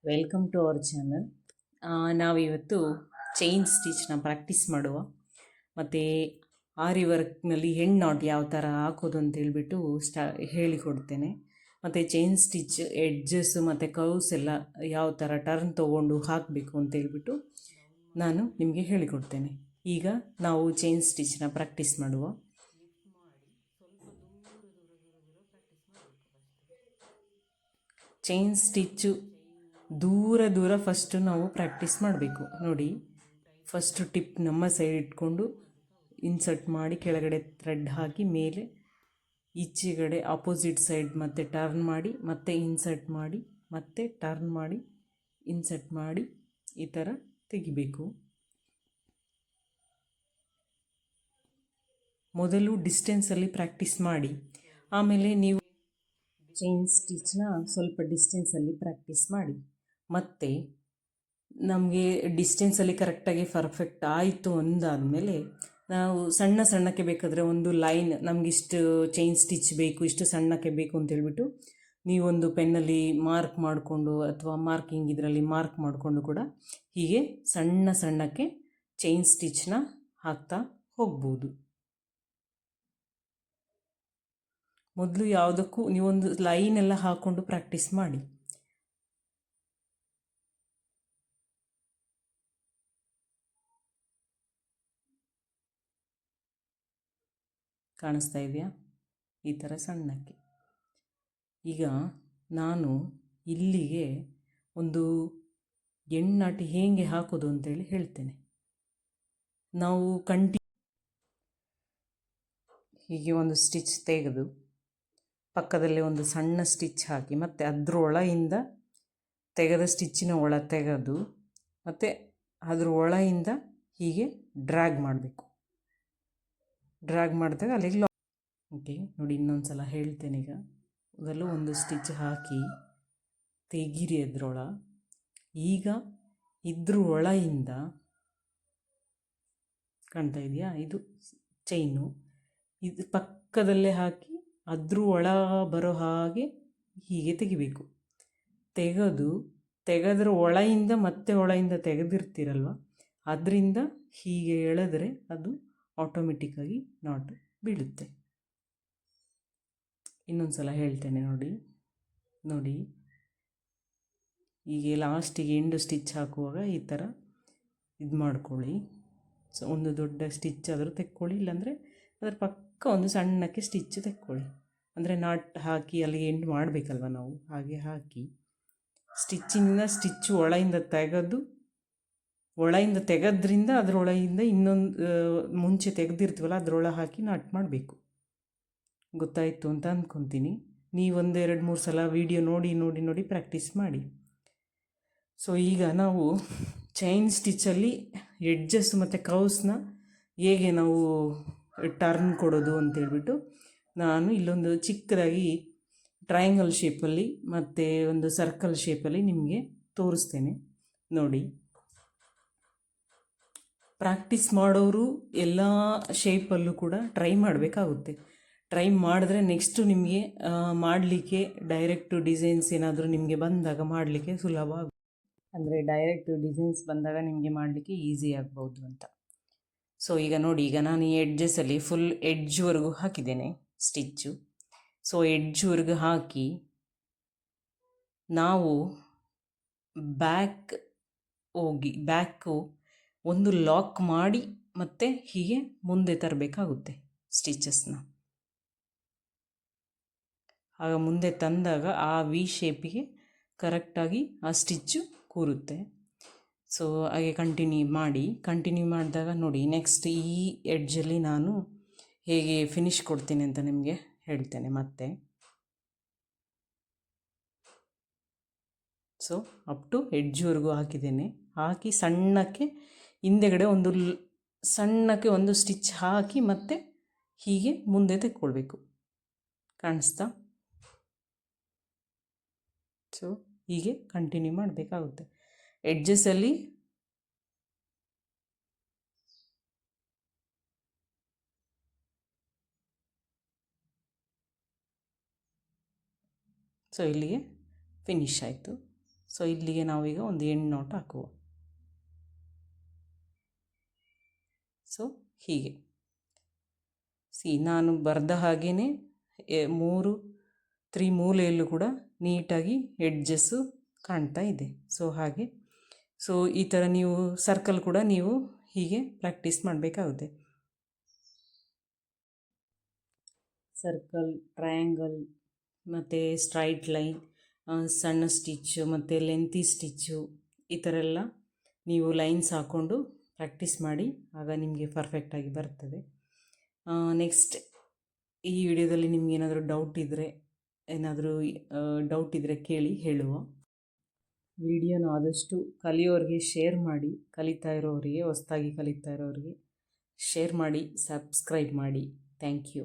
Welcome to our channel. ನಾವಿವತ್ತು chain ಸ್ಟಿಚ್ನ practice ಮಾಡುವ, ಮತ್ತು ಆರಿ ವರ್ಕ್ನಲ್ಲಿ ಹೆಣ್ಣು ನಾಟ್ ಯಾವ ಥರ ಹಾಕೋದು ಅಂತ ಹೇಳ್ಬಿಟ್ಟು ಹೇಳಿಕೊಡ್ತೇನೆ. ಮತ್ತು ಚೈನ್ ಸ್ಟಿಚ್ ಎಡ್ಜಸ್ಸು ಮತ್ತು ಕರ್ವ್ಸ್ ಎಲ್ಲ ಯಾವ ಥರ ಟರ್ನ್ ತೊಗೊಂಡು ಹಾಕಬೇಕು ಅಂತ ಹೇಳ್ಬಿಟ್ಟು ನಾನು ನಿಮಗೆ ಹೇಳಿಕೊಡ್ತೇನೆ. ಈಗ ನಾವು ಚೈನ್ ಸ್ಟಿಚ್ನ ಪ್ರಾಕ್ಟೀಸ್ ಮಾಡುವ. ಚೈನ್ ಸ್ಟಿಚ್ಚು ದೂರ ಫಸ್ಟು ನಾವು ಪ್ರಾಕ್ಟೀಸ್ ಮಾಡಬೇಕು. ನೋಡಿ, ಫಸ್ಟು ಟಿಪ್ ನಮ್ಮ ಸೈಡ್ ಇಟ್ಕೊಂಡು ಇನ್ಸರ್ಟ್ ಮಾಡಿ ಕೆಳಗಡೆ ಥ್ರೆಡ್ ಹಾಕಿ ಮೇಲೆ ಈಚೆಗಡೆ ಆಪೋಸಿಟ್ ಸೈಡ್ ಮತ್ತೆ ಟರ್ನ್ ಮಾಡಿ ಮತ್ತೆ ಇನ್ಸರ್ಟ್ ಮಾಡಿ ಮತ್ತೆ ಟರ್ನ್ ಮಾಡಿ ಇನ್ಸರ್ಟ್ ಮಾಡಿ ಈ ಥರ ತೆಗಿಬೇಕು. ಮೊದಲು ಡಿಸ್ಟೆನ್ಸಲ್ಲಿ ಪ್ರಾಕ್ಟೀಸ್ ಮಾಡಿ, ಆಮೇಲೆ ನೀವು ಚೈನ್ ಸ್ಟಿಚ್ನ ಸ್ವಲ್ಪ ಡಿಸ್ಟೆನ್ಸಲ್ಲಿ ಪ್ರಾಕ್ಟೀಸ್ ಮಾಡಿ. ಮತ್ತು ನಮಗೆ ಡಿಸ್ಟೆನ್ಸಲ್ಲಿ ಕರೆಕ್ಟಾಗಿ ಪರ್ಫೆಕ್ಟ್ ಆಯಿತು ಅಂದಾದಮೇಲೆ ನಾವು ಸಣ್ಣಕ್ಕೆ ಬೇಕಾದರೆ ಒಂದು ಲೈನ್, ನಮಗಿಷ್ಟು ಚೈನ್ ಸ್ಟಿಚ್ ಬೇಕು, ಇಷ್ಟು ಸಣ್ಣಕ್ಕೆ ಬೇಕು ಅಂತೇಳ್ಬಿಟ್ಟು ನೀವೊಂದು ಪೆನ್ನಲ್ಲಿ ಮಾರ್ಕ್ ಮಾಡಿಕೊಂಡು ಅಥವಾ ಮಾರ್ಕಿಂಗ್ ಇದರಲ್ಲಿ ಮಾರ್ಕ್ ಮಾಡಿಕೊಂಡು ಕೂಡ ಹೀಗೆ ಸಣ್ಣಕ್ಕೆ ಚೈನ್ ಸ್ಟಿಚ್ನ ಹಾಕ್ತಾ ಹೋಗ್ಬೋದು. ಮೊದಲು ಯಾವುದಕ್ಕೂ ನೀವೊಂದು ಲೈನ್ ಎಲ್ಲ ಹಾಕ್ಕೊಂಡು ಪ್ರಾಕ್ಟೀಸ್ ಮಾಡಿ. ಕಾಣಿಸ್ತಾ ಇದೆಯಾ? ಈ ಥರ ಸಣ್ಣಕ್ಕೆ. ಈಗ ನಾನು ಇಲ್ಲಿಗೆ ಒಂದು ಎಣ್ಣಾಟಿ ಹೇಗೆ ಹಾಕೋದು ಅಂತೇಳಿ ಹೇಳ್ತೇನೆ. ನಾವು ಹೀಗೆ ಒಂದು ಸ್ಟಿಚ್ ತೆಗೆದು ಪಕ್ಕದಲ್ಲಿ ಒಂದು ಸಣ್ಣ ಸ್ಟಿಚ್ ಹಾಕಿ ಮತ್ತು ಅದರೊಳಗಿಂದ ತೆಗೆದ ಸ್ಟಿಚ್ಚಿನ ಒಳ ತೆಗೆದು ಮತ್ತು ಅದ್ರ ಒಳಗಿಂದ ಹೀಗೆ ಡ್ರ್ಯಾಗ್ ಮಾಡಬೇಕು. ಡ್ರ್ಯಾಗ್ ಮಾಡಿದಾಗ ಅಲ್ಲಿಗೆ ಓಕೆ ನೋಡಿ, ಇನ್ನೊಂದು ಸಲ ಹೇಳ್ತೇನೆ. ಈಗ ಮೊದಲು ಒಂದು ಸ್ಟಿಚ್ ಹಾಕಿ ತೆಗೀರಿ ಈಗ ಇದ್ರ ಒಳಗಿಂದ ಕಾಣ್ತಾ ಇದೆಯಾ, ಇದು ಚೈನು, ಇದು ಪಕ್ಕದಲ್ಲೇ ಹಾಕಿ ಅದ್ರ ಒಳ ಬರೋ ಹಾಗೆ ಹೀಗೆ ತೆಗಿಬೇಕು. ತೆಗೆದ್ರ ಒಳಗಿಂದ ಮತ್ತೆ ಒಳಗಿಂದ ತೆಗೆದಿರ್ತೀರಲ್ವ, ಅದರಿಂದ ಹೀಗೆ ಎಳೆದ್ರೆ ಅದು ಆಟೋಮೆಟಿಕ್ಕಾಗಿ ನಾಟ್ ಬೀಳುತ್ತೆ. ಇನ್ನೊಂದು ಸಲ ಹೇಳ್ತೇನೆ ನೋಡಿ. ಹೀಗೆ ಲಾಸ್ಟಿಗೆ ಎಂಡು ಸ್ಟಿಚ್ ಹಾಕುವಾಗ ಈ ಥರ ಇದು ಮಾಡ್ಕೊಳ್ಳಿ. ಸೊ ಒಂದು ದೊಡ್ಡ ಸ್ಟಿಚ್ ಆದರೂ ತೆಕ್ಕೊಳ್ಳಿ, ಇಲ್ಲಾಂದರೆ ಅದರ ಪಕ್ಕ ಒಂದು ಸಣ್ಣಕ್ಕೆ ಸ್ಟಿಚ್ ತೆಕ್ಕೊಳ್ಳಿ. ಅಂದರೆ ನಾಟ್ ಹಾಕಿ ಅಲ್ಲಿಗೆ ಎಂಡ್ ಮಾಡಬೇಕಲ್ವ ನಾವು, ಹಾಗೆ ಹಾಕಿ ಸ್ಟಿಚ್ಚು ಒಳಗಿಂದ ತೆಗೆದ್ರಿಂದ ಅದರೊಳಗಿಂದ ಇನ್ನೊಂದು ಮುಂಚೆ ತೆಗೆದಿರ್ತೀವಲ್ಲ ಅದರೊಳಗೆ ಹಾಕಿ ನಾಟ್ ಮಾಡಬೇಕು. ಗೊತ್ತಾಯಿತು ಅಂತ ಅಂದ್ಕೊತೀನಿ. ನೀವು 1-2-3 ಸಲ ವಿಡಿಯೋ ನೋಡಿ ಪ್ರಾಕ್ಟೀಸ್ ಮಾಡಿ. ಸೊ ಈಗ ನಾವು ಚೈನ್ ಸ್ಟಿಚ್ಚಲ್ಲಿ ಎಡ್ಜಸ್ ಮತ್ತು ಕರ್ವ್ಸ್ನ ಹೇಗೆ ನಾವು ಟರ್ನ್ ಕೊಡೋದು ಅಂತೇಳ್ಬಿಟ್ಟು ನಾನು ಇಲ್ಲೊಂದು ಚಿಕ್ಕದಾಗಿ ಟ್ರಯಾಂಗಲ್ ಶೇಪಲ್ಲಿ ಮತ್ತು ಒಂದು ಸರ್ಕಲ್ ಶೇಪಲ್ಲಿ ನಿಮಗೆ ತೋರಿಸ್ತೇನೆ ನೋಡಿ. ಪ್ರಾಕ್ಟೀಸ್ ಮಾಡೋರು ಎಲ್ಲ ಶೇಪಲ್ಲೂ ಕೂಡ ಟ್ರೈ ಮಾಡಬೇಕಾಗುತ್ತೆ. ಟ್ರೈ ಮಾಡಿದ್ರೆ ನೆಕ್ಸ್ಟು ನಿಮಗೆ ಮಾಡಲಿಕ್ಕೆ ಡೈರೆಕ್ಟು ಡಿಸೈನ್ಸ್ ಏನಾದರೂ ನಿಮಗೆ ಬಂದಾಗ ಮಾಡಲಿಕ್ಕೆ ಸುಲಭ ಆಗುತ್ತೆ. ಅಂದರೆ ಡೈರೆಕ್ಟ್ ಡಿಸೈನ್ಸ್ ಬಂದಾಗ ನಿಮಗೆ ಮಾಡಲಿಕ್ಕೆ ಈಸಿ ಆಗ್ಬೋದು ಅಂತ. ಸೊ ಈಗ ನೋಡಿ, ಈಗ ನಾನು ಈ ಎಡ್ಜಸ್ಸಲ್ಲಿ ಫುಲ್ ಎಡ್ಜ್ವರೆಗೂ ಹಾಕಿದ್ದೇನೆ ಸ್ಟಿಚ್ಚು. ಸೊ ಎಡ್ಜ್ವರೆಗೂ ಹಾಕಿ ನಾವು ಬ್ಯಾಕು ಒಂದು ಲಾಕ್ ಮಾಡಿ ಮತ್ತೆ ಹೀಗೆ ಮುಂದೆ ತರಬೇಕಾಗುತ್ತೆ ಸ್ಟಿಚಸ್ನ. ಆಗ ಮುಂದೆ ತಂದಾಗ ಆ ವಿ ಶೇಪಿಗೆ ಕರೆಕ್ಟಾಗಿ ಆ ಸ್ಟಿಚ್ಚು ಕೂರುತ್ತೆ. ಸೊ ಹಾಗೆ ಕಂಟಿನ್ಯೂ ಮಾಡಿದಾಗ ನೋಡಿ, ನೆಕ್ಸ್ಟ್ ಈ ಎಡ್ಜಲ್ಲಿ ನಾನು ಹೇಗೆ ಫಿನಿಶ್ ಕೊಡ್ತೀನಿ ಅಂತ ನಿಮಗೆ ಹೇಳ್ತೇನೆ ಮತ್ತೆ. ಸೊ ಅಪ್ ಟು ಎಡ್ಜ್ವರೆಗೂ ಹಾಕಿ ಸಣ್ಣಕ್ಕೆ ಹಿಂದೆಗಡೆ ಸಣ್ಣಕ್ಕೆ ಒಂದು ಸ್ಟಿಚ್ ಹಾಕಿ ಮತ್ತೆ ಹೀಗೆ ಮುಂದೆ ತೆಕ್ಕೊಳ್ಬೇಕು. ಕಾಣಿಸ್ತಾ? ಸೊ ಹೀಗೆ ಕಂಟಿನ್ಯೂ ಮಾಡಬೇಕಾಗುತ್ತೆ ಎಡ್ಜಸ್ಸಲ್ಲಿ. ಸೊ ಇಲ್ಲಿಗೆ ಫಿನಿಶ್ ಆಯಿತು. ಸೊ ಇಲ್ಲಿಗೆ ನಾವೀಗ ಒಂದು ಎಂಡ್ ನಾಟ್ ಹಾಕುವ. ಸೊ ಹೀಗೆ ನಾನು ಬರೆದ ಹಾಗೆಯೇ ಮೂಲೆಯಲ್ಲೂ ಕೂಡ ನೀಟಾಗಿ ಎಡ್ಜಸ್ಸು ಕಾಣ್ತಾ ಇದೆ. ಸೊ ಹಾಗೆ ಈ ಥರ ನೀವು ಸರ್ಕಲ್ ಕೂಡ ನೀವು ಹೀಗೆ ಪ್ರಾಕ್ಟೀಸ್ ಮಾಡಬೇಕಾಗುತ್ತೆ. ಸರ್ಕಲ್, ಟ್ರಯಾಂಗಲ್ ಮತ್ತು ಸ್ಟ್ರೈಟ್ ಲೈನ್, ಸಣ್ಣ ಸ್ಟಿಚ್ಚು ಮತ್ತು ಲೆಂತಿ ಸ್ಟಿಚ್ಚು, ಈ ಥರ ಎಲ್ಲ ನೀವು ಲೈನ್ಸ್ ಹಾಕ್ಕೊಂಡು ಪ್ರಾಕ್ಟೀಸ್ ಮಾಡಿ, ಆಗ ನಿಮಗೆ ಪರ್ಫೆಕ್ಟಾಗಿ ಬರ್ತದೆ. ನೆಕ್ಸ್ಟ್ ಈ ವಿಡಿಯೋದಲ್ಲಿ ನಿಮಗೇನಾದರೂ ಡೌಟ್ ಇದ್ದರೆ ಕೇಳಿ ಹೇಳುವ. ವಿಡಿಯೋನ ಆದಷ್ಟು ಕಲಿಯೋರಿಗೆ ಶೇರ್ ಮಾಡಿ, ಹೊಸದಾಗಿ ಕಲಿತಾ ಇರೋರಿಗೆ ಶೇರ್ ಮಾಡಿ, ಸಬ್ಸ್ಕ್ರೈಬ್ ಮಾಡಿ. Thank you.